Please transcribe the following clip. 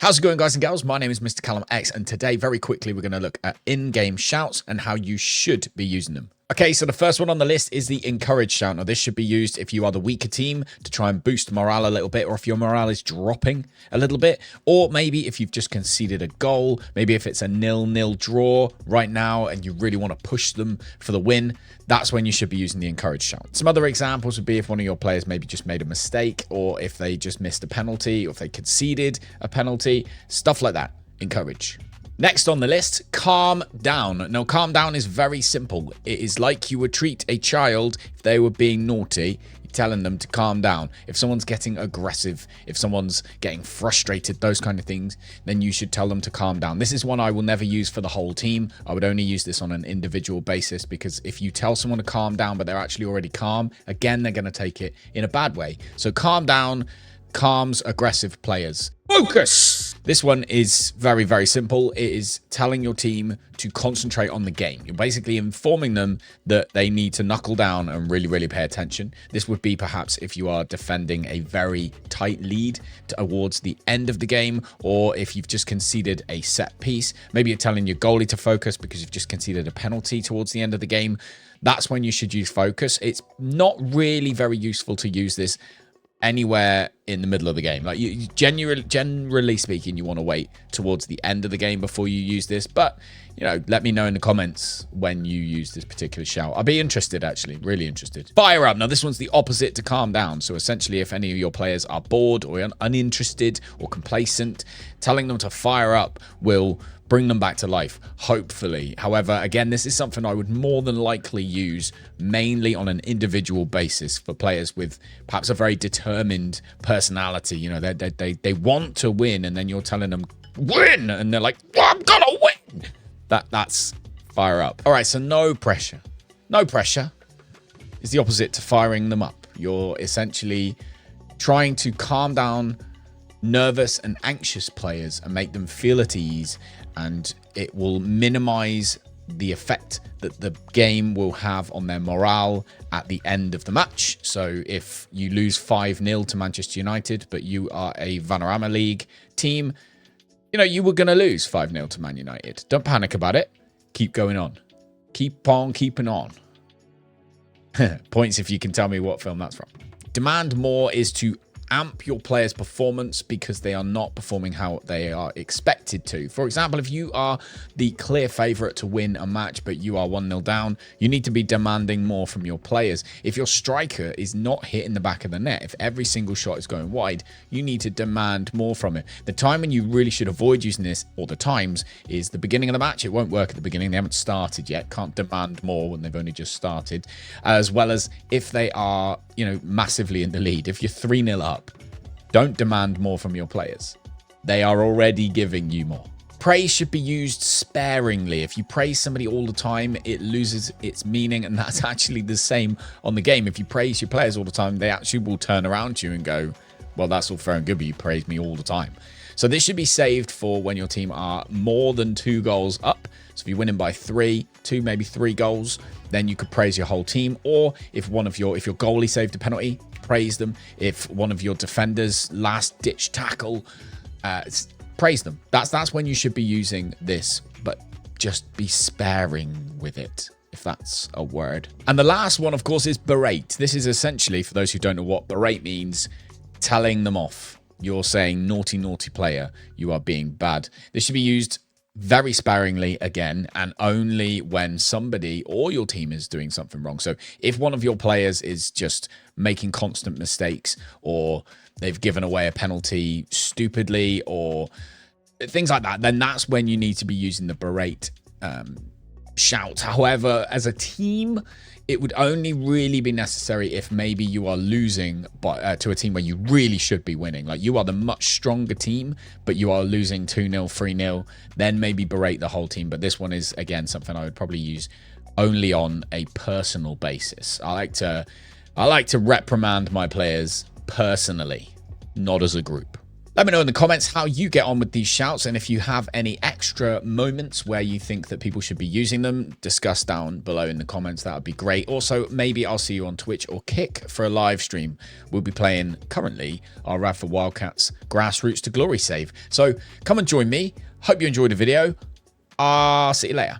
How's it going, guys and girls? My name is Mr. Callum X, and today, very quickly, we're going to look at in-game shouts and how you should be using them. Okay, so the first one on the list is the encourage shout. Now, this should be used if you are the weaker team to try and boost morale a little bit, or if your morale is dropping a little bit, or maybe if you've just conceded a goal, maybe if it's a 0-0 draw right now and you really want to push them for the win, that's when you should be using the encourage shout. Some other examples would be if one of your players maybe just made a mistake, or if they just missed a penalty, or if they conceded a penalty, stuff like that. Encourage. Next on the list, calm down. Now, calm down is very simple. It is like you would treat a child if they were being naughty. You're telling them to calm down. If someone's getting aggressive, if someone's getting frustrated, those kind of things, then you should tell them to calm down. This is one I will never use for the whole team. I would only use this on an individual basis, because if you tell someone to calm down, but they're actually already calm, again, they're going to take it in a bad way. So calm down calms aggressive players. Focus! This one is very, very simple. It is telling your team to concentrate on the game. You're basically informing them that they need to knuckle down and really, really pay attention. This would be perhaps if you are defending a very tight lead towards the end of the game, or if you've just conceded a set piece. Maybe you're telling your goalie to focus because you've just conceded a penalty towards the end of the game. That's when you should use focus. It's not really very useful to use this anywhere in the middle of the game. Like, you generally speaking, you want to wait towards the end of the game before you use this. But, you know, let me know in the comments when you use this particular shout. I'll be interested, actually, really interested. Fire up. Now, this one's the opposite to calm down. So essentially, if any of your players are bored or uninterested or complacent, telling them to fire up will bring them back to life, hopefully. However, again, this is something I would more than likely use mainly on an individual basis for players with perhaps a very determined personality. You know, they want to win, and then you're telling them, win! And they're like, well, I'm gonna win! That's fire up. All right, so no pressure. No pressure is the opposite to firing them up. You're essentially trying to calm down nervous and anxious players and make them feel at ease, and it will minimize the effect that the game will have on their morale at the end of the match. So if you lose 5-0 to Manchester United, but you are a Vanarama League team, you know, you were going to lose 5-0 to Man United. Don't panic about it. Keep going on. Keep on keeping on. Points if you can tell me what film that's from. Demand more is to amp your players' performance because they are not performing how they are expected to. For example, if you are the clear favourite to win a match but you are 1-0 down, you need to be demanding more from your players. If your striker is not hitting the back of the net, if every single shot is going wide, you need to demand more from it. The time when you really should avoid using this, or the times, is the beginning of the match. It won't work at the beginning. They haven't started yet. Can't demand more when they've only just started. As well as if they are, you know, massively in the lead. If you're 3-0 up, don't demand more from your players. They are already giving you more. Praise should be used sparingly. If you praise somebody all the time, it loses its meaning, and that's actually the same on the game. If you praise your players all the time, they actually will turn around to you and go, well, that's all fair and good, but you praise me all the time. So this should be saved for when your team are more than 2 goals up. So if you're winning by 2, maybe 3 goals, then you could praise your whole team. Or if your goalie saved a penalty, praise them. If one of your defenders last-ditch tackle, praise them. That's when you should be using this, but just be sparing with it, if that's a word. And the last one, of course, is berate. This is essentially, for those who don't know what berate means, telling them off. You're saying, naughty, naughty player, you are being bad. This should be used very sparingly again, and only when somebody or your team is doing something wrong. So if one of your players is just making constant mistakes, or they've given away a penalty stupidly, or things like that, then that's when you need to be using the berate shout. However, as a team, it would only really be necessary if maybe you are losing to a team where you really should be winning. Like, you are the much stronger team, but you are losing 2-0, 3-0. Then maybe berate the whole team. But this one is, again, something I would probably use only on a personal basis. I like to reprimand my players personally, not as a group. Let me know in the comments how you get on with these shouts, and if you have any extra moments where you think that people should be using them, discuss down below in the comments. That would be great. Also, maybe I'll see you on Twitch or Kick for a live stream. We'll be playing currently our Radford Wildcats Grassroots to Glory save. So come and join me. Hope you enjoyed the video. I'll see you later.